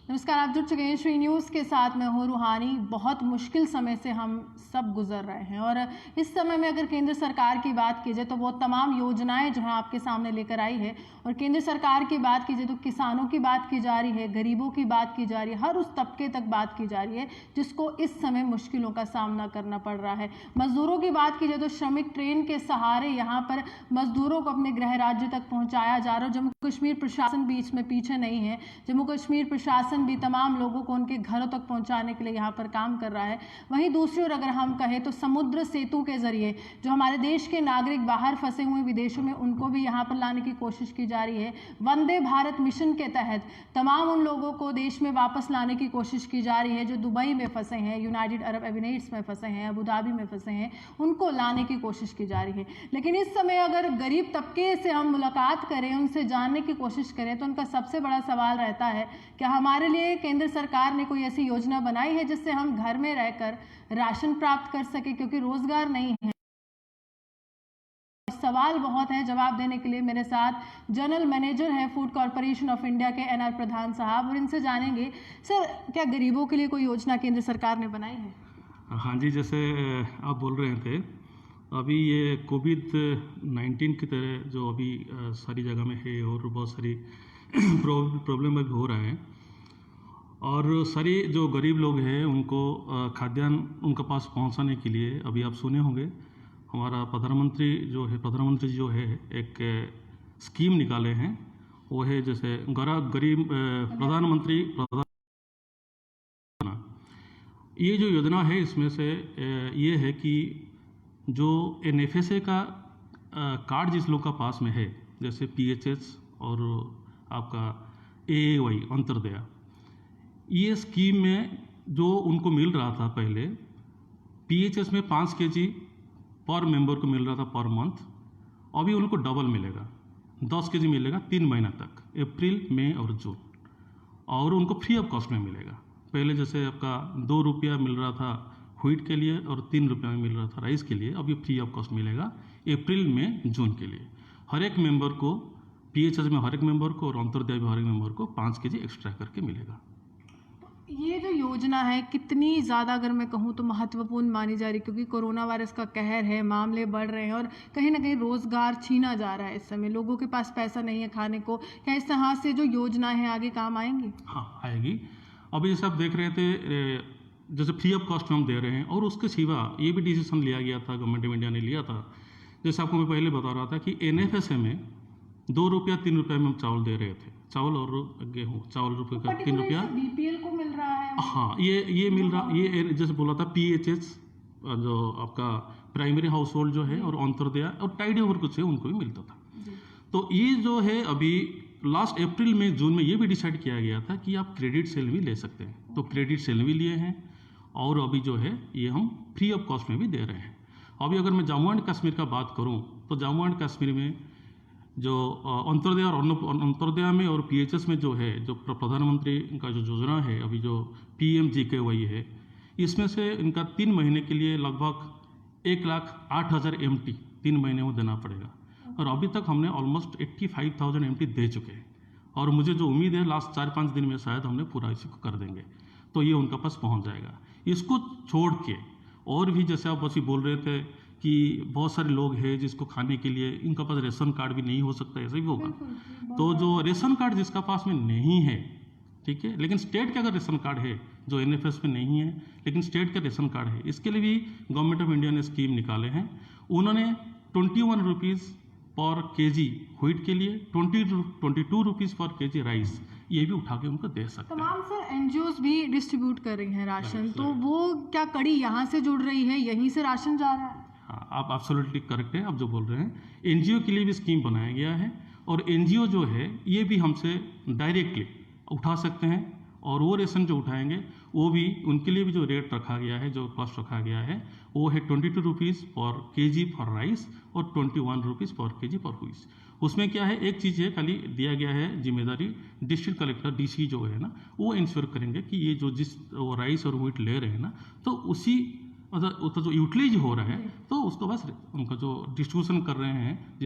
नमस्कार, आप जुड़ चुके हैं श्री न्यूज़ के साथ। मैं हूं रूहानी। बहुत मुश्किल समय से हम सब गुजर रहे हैं और इस समय में अगर केंद्र सरकार की बात की जाए तो वो तमाम योजनाएं जो है आपके सामने लेकर आई है। और केंद्र सरकार की बात की जाए तो किसानों की बात की जा रही है, गरीबों की बात की जा रही है, हर उस तबके तक बात की जा रही है जिसको इस समय मुश्किलों का सामना करना पड़ रहा है। मजदूरों की बात की जाए तो श्रमिक ट्रेन के सहारे यहाँ पर मजदूरों को अपने गृह राज्य तक पहुँचाया जा रहा है। जम्मू कश्मीर प्रशासन बीच में पीछे नहीं है। जम्मू कश्मीर प्रशासन भी तमाम लोगों को उनके घरों तक पहुंचाने के लिए यहाँ पर काम कर रहा है। वहीं दूसरी ओर अगर हम कहें तो समुद्र सेतु के जरिए जो हमारे देश के नागरिक बाहर फंसे हुए विदेशों में उनको भी यहाँ पर लाने की कोशिश की जा रही है। वंदे भारत मिशन के तहत तमाम उन लोगों को देश में वापस लाने की कोशिश की जा रही है जो दुबई में फंसे हैं, यूनाइटेड अरब एमिरेट्स में फंसे हैं, अबू धाबी में फंसे हैं, उनको लाने की कोशिश की जा रही है। लेकिन इस समय अगर गरीब तबके से हम मुलाकात करें, उनसे जानने की कोशिश करें तो उनका सबसे बड़ा सवाल रहता है कि हमारे लिए केंद्र सरकार ने कोई ऐसी योजना बनाई है जिससे हम घर में रहकर राशन प्राप्त कर सके, क्योंकि रोजगार नहीं है। सवाल बहुत है। जवाब देने के लिए मेरे साथ जनरल मैनेजर है फूड कॉरपोरेशन ऑफ इंडिया के एनआर प्रधान साहब, और इनसे जानेंगे सर क्या गरीबों के लिए कोई योजना केंद्र सरकार ने बनाई है? हाँ जी, जैसे आप बोल रहे थे अभी ये कोविड-19 की तरह जो अभी सारी जगह में है और बहुत सारी प्रॉब्लम अभी हो रहा है और सारी जो गरीब लोग हैं उनको खाद्यान्न उनके पास पहुंचाने के लिए अभी आप सुने होंगे हमारा प्रधानमंत्री जो है एक स्कीम निकाले हैं। वो है जैसे गरीब प्रधानमंत्री ये जो योजना है इसमें से ये है कि जो एनएफएसए का कार्ड जिस लोग का पास में है, जैसे पीएचएस और आपका एएवाई अंत्योदय, ये स्कीम में जो उनको मिल रहा था पहले पीएचएस में 5 केजी पर मेंबर को मिल रहा था पर मंथ, अभी उनको डबल मिलेगा, 10 केजी मिलेगा 3 महीना तक, अप्रैल मई और जून, और उनको फ्री ऑफ कॉस्ट में मिलेगा। पहले जैसे आपका 2 रुपया मिल रहा था व्हीट के लिए और 3 रुपया में मिल रहा था राइस के लिए, अभी फ्री ऑफ कॉस्ट मिलेगा अप्रैल में जून के लिए। हर एक मेंबर को पीएचएस में हर एक मेंबर को और अंत्योदय में हर एक मेंबर को 5 केजी एक्स्ट्रा करके मिलेगा। ये जो योजना है कितनी ज़्यादा अगर मैं कहूँ तो महत्वपूर्ण मानी जा रही, क्योंकि कोरोना वायरस का कहर है, मामले बढ़ रहे हैं और कहीं ना कहीं रोज़गार छीना जा रहा है। इस समय लोगों के पास पैसा नहीं है खाने को। क्या इस तरह से जो योजनाएं हैं आगे काम आएंगी? हाँ, आएगी। अभी जैसे आप देख रहे थे जैसे फ्री ऑफ कॉस्ट में हम दे रहे हैं, और उसके सिवा ये भी डिसीजन लिया गया था, गवर्नमेंट ऑफ इंडिया ने लिया था, जैसे आपको मैं पहले बता रहा था कि एनएफएसए में 2 रुपया 3 रुपये में हम चावल दे रहे थे, चावल और गेहूँ, चावल रुपये का 3 रुपया बीपीएल को मिल रहा है। हाँ, ये मिल रहा, ये जैसे बोला था पीएचएस जो आपका प्राइमरी हाउस होल्ड जो है और अंत्योदय और टाइडी ओवर कुछ है उनको भी मिलता था। तो ये जो है अभी लास्ट अप्रैल में जून में ये भी डिसाइड किया गया था कि आप क्रेडिट सेल भी ले सकते हैं, तो क्रेडिट सेल भी लिए हैं और अभी जो है ये हम फ्री ऑफ कॉस्ट में भी दे रहे हैं। अभी अगर मैं जम्मू एंड कश्मीर का बात करूं तो जम्मू एंड कश्मीर में जो अंत्योदय और अंत्योदय में और पीएचएस में जो है जो प्रधानमंत्री का जो योजना है अभी जो पीएमजीकेवाई है, इसमें से इनका 3 महीने के लिए लगभग 1,08,000 MT 3 महीने में देना पड़ेगा, और अभी तक हमने ऑलमोस्ट 85,000 MT दे चुके हैं, और मुझे जो उम्मीद है लास्ट 4-5 दिन में शायद हमने पूरा इसी को कर देंगे, तो ये उनका पास पहुंच जाएगा। इसको छोड़ के और भी जैसे आप अभी बोल रहे थे कि बहुत सारे लोग हैं जिसको खाने के लिए इनका पास रेशन कार्ड भी नहीं हो सकता, ऐसा भी होगा। तो जो रेशन कार्ड जिसका पास में नहीं है, ठीक है, लेकिन स्टेट का अगर रेशन कार्ड है जो एनएफएस में नहीं है लेकिन स्टेट का रेशन कार्ड है, इसके लिए भी गवर्नमेंट ऑफ इंडिया ने स्कीम निकाले हैं। उन्होंने 21 रुपीज़ पर केजी व्हीट के लिए, 22 रुपीज़ पर केजी राइस, ये भी उठा के उनको दे सकते हैं। तमाम सर एनजीओज भी डिस्ट्रीब्यूट कर रही हैं राशन, तो वो क्या कड़ी यहाँ से जुड़ रही है, यहीं से राशन जा रहा है? हाँ, आप एब्सोल्युटली करेक्ट है, आप जो बोल रहे हैं। एनजीओ के लिए भी स्कीम बनाया गया है, और एनजीओ जो है ये भी हमसे डायरेक्टली उठा सकते हैं, और वो रेशन जो उठाएंगे वो भी उनके लिए भी जो रेट रखा गया है, जो कॉस्ट रखा गया है, वो है 22 रुपीज़ पर केजी फॉर राइस और 21 रुपीज़ पर केजी फॉर व्हीट। उसमें क्या है, एक चीज़ है खाली दिया गया है जिम्मेदारी, डिस्ट्रिक्ट कलेक्टर डीसी जो है ना, वो इंश्योर करेंगे कि ये जो जिस राइस और व्हीट ले रहे हैं ना, तो उसी मतलब जो यूटिलाइज हो रहा है तो उसको बस उनका जो डिस्ट्रीब्यूशन कर रहे हैं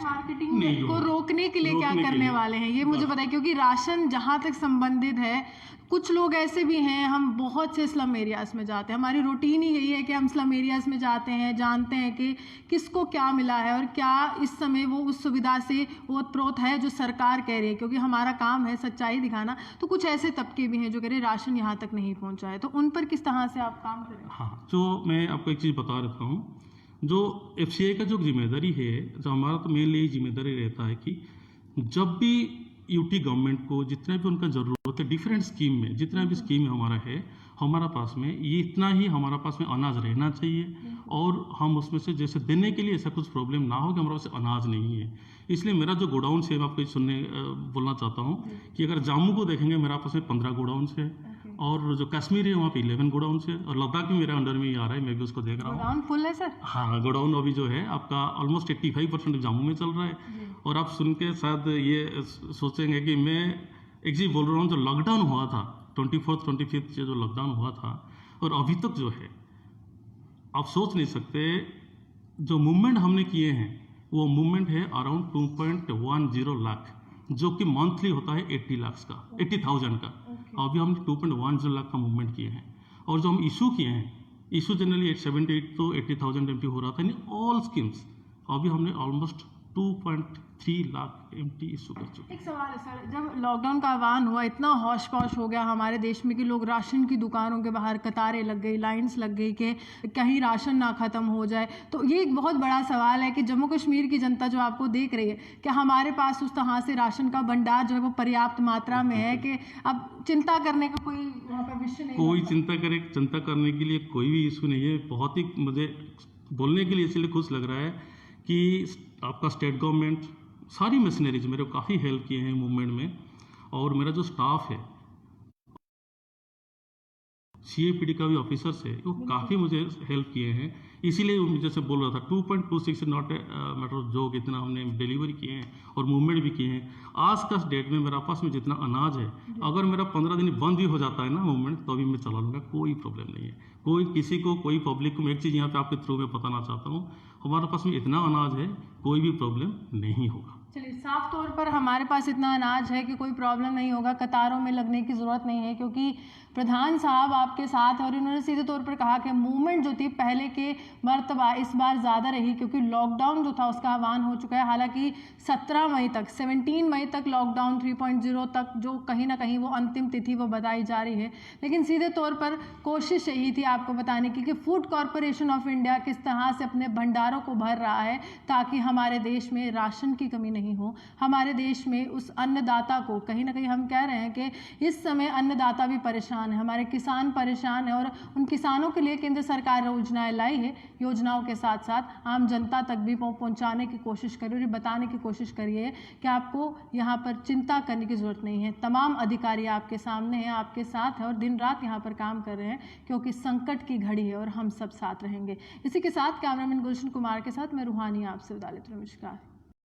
मार्केटिंग नहीं को होगा। रोकने के लिए क्या रोकने के करने लिए। वाले हैं ये मुझे बताइए, क्योंकि राशन जहाँ तक संबंधित है, कुछ लोग ऐसे भी हैं, हम बहुत से स्लम एरियाज़ में जाते हैं, हमारी रूटीन ही यही है कि हम स्लम एरियाज़ में जाते हैं, जानते हैं कि किसको क्या मिला है और क्या इस समय वो उस सुविधा से ओतप्रोत है जो सरकार कह रही है, क्योंकि हमारा काम है सच्चाई दिखाना। तो कुछ ऐसे तबके भी हैं जो कह रहे हैं राशन यहाँ तक नहीं पहुँचा है, तो उन पर किस तरह से आप काम करें? हाँ, जो मैं आपको एक चीज़ बता देता हूँ, जो एफसीआई का जो जिम्मेदारी है, जो हमारा तो मेनली यही जिम्मेदारी रहता है कि जब भी यूटी गवर्नमेंट को जितना भी उनका ज़रूरत है डिफरेंट स्कीम में, जितना भी स्कीम हमारा है हमारा पास में, ये इतना ही हमारा पास में अनाज रहना चाहिए और हम उसमें से जैसे देने के लिए ऐसा कुछ प्रॉब्लम ना हो कि हमारे पास अनाज नहीं है। इसलिए मेरा जो गोडाउन है मैं आपको बोलना चाहता हूँ कि अगर जम्मू को देखेंगे मेरा पास में 15 गोडाउन है और जो कश्मीर है वहाँ पे 11 गोडाउन है और लद्दाख भी मेरे अंडर में ही आ रहा है, मैं भी उसको देख रहा हूँ। गोडाउन फुल है सर? हाँ, गोडाउन अभी जो है आपका ऑलमोस्ट 85% जम्मू में चल रहा है। और आप सुन के शायद ये सोचेंगे कि मैं एक चीज़ बोल रहा हूँ, जो लॉकडाउन हुआ था 24th 25th जो लॉकडाउन हुआ था और अभी तक जो है आप सोच नहीं सकते, जो मूवमेंट हमने किए हैं वो मूवमेंट है अराउंड 2.10 लाख, जो कि मंथली होता है 80,000 का। अभी हम 2.10 लाख का मूवमेंट किए हैं और जो हम इशू किए हैं, इशू जनरली 78 to 80,000 एमटी हो रहा था इन ऑल स्कीम्स, अभी हमने ऑलमोस्ट 2.3 लाख एमटी इशू कर चुके हैं। एक सवाल है सर, जब लॉकडाउन का आह्वान हुआ, इतना हौश पौश हो गया हमारे देश में कि लोग राशन की दुकानों के बाहर कतारें लग गई, लाइंस लग गई कि कहीं राशन ना ख़त्म हो जाए, तो ये एक बहुत बड़ा सवाल है कि जम्मू कश्मीर की जनता जो आपको देख रही है, क्या हमारे पास उस तरह से राशन का भंडार जो है वो पर्याप्त मात्रा में है कि अब चिंता करने का कोई वहाँ पर विषय नहीं? कोई चिंता करने के लिए कोई भी इशू नहीं है। बहुत ही मुझे बोलने के लिए इसलिए खुश लग रहा है कि आपका स्टेट गवर्नमेंट सारी मशीनरीज मेरे को काफ़ी हेल्प किए हैं मूवमेंट में, और मेरा जो स्टाफ है CAPD का भी ऑफिसर्स है वो काफ़ी मुझे हेल्प किए हैं। इसीलिए जैसे बोल रहा था 2.26 नॉट मैटर जो इतना हमने डिलीवरी किए हैं और मूवमेंट भी किए हैं। आज का डेट में मेरे पास में जितना अनाज है, अगर मेरा 15 दिन बंद भी हो जाता है ना मूवमेंट, तो अभी मैं चला लूँगा, कोई प्रॉब्लम नहीं है। कोई किसी को कोई पब्लिक को मैं एक चीज़ यहाँ पे आपके थ्रू में बताना चाहता हूँ, हमारे पास में इतना अनाज है, कोई भी प्रॉब्लम नहीं होगा। चलिए, साफ तौर पर हमारे पास इतना अनाज है कि कोई प्रॉब्लम नहीं होगा, कतारों में लगने की ज़रूरत नहीं है, क्योंकि प्रधान साहब आपके साथ हैं और इन्होंने सीधे तौर पर कहा कि मूवमेंट जो थी पहले के मर्तबा इस बार ज़्यादा रही, क्योंकि लॉकडाउन जो था उसका आह्वान हो चुका है। हालांकि 17 मई तक लॉकडाउन 3.0 तक जो कहीं ना कहीं वो अंतिम तिथि वो बताई जा रही है, लेकिन सीधे तौर पर कोशिश यही थी आपको बताने की कि फूड कॉरपोरेशन ऑफ इंडिया किस तरह से अपने भंडारों को भर रहा है ताकि हमारे देश में राशन की कमी नहीं हो, हमारे देश में उस अन्नदाता को, कहीं ना कहीं हम कह रहे हैं कि इस समय अन्नदाता भी परेशान है, हमारे किसान परेशान है, और उन किसानों के लिए केंद्र सरकार योजनाएं लाई है। योजनाओं के साथ साथ आम जनता तक भी पहुंचाने की कोशिश करिए और ये बताने की कोशिश करिए कि आपको यहाँ पर चिंता करने की ज़रूरत नहीं है। तमाम अधिकारी आपके सामने हैं, आपके साथ हैं और दिन रात यहाँ पर काम कर रहे हैं, क्योंकि संकट की घड़ी है और हम सब साथ रहेंगे। इसी के साथ कैमरामैन गुलशन कुमार के साथ मैं रूहानी आपसे विदा लेती हूं। नमस्कार।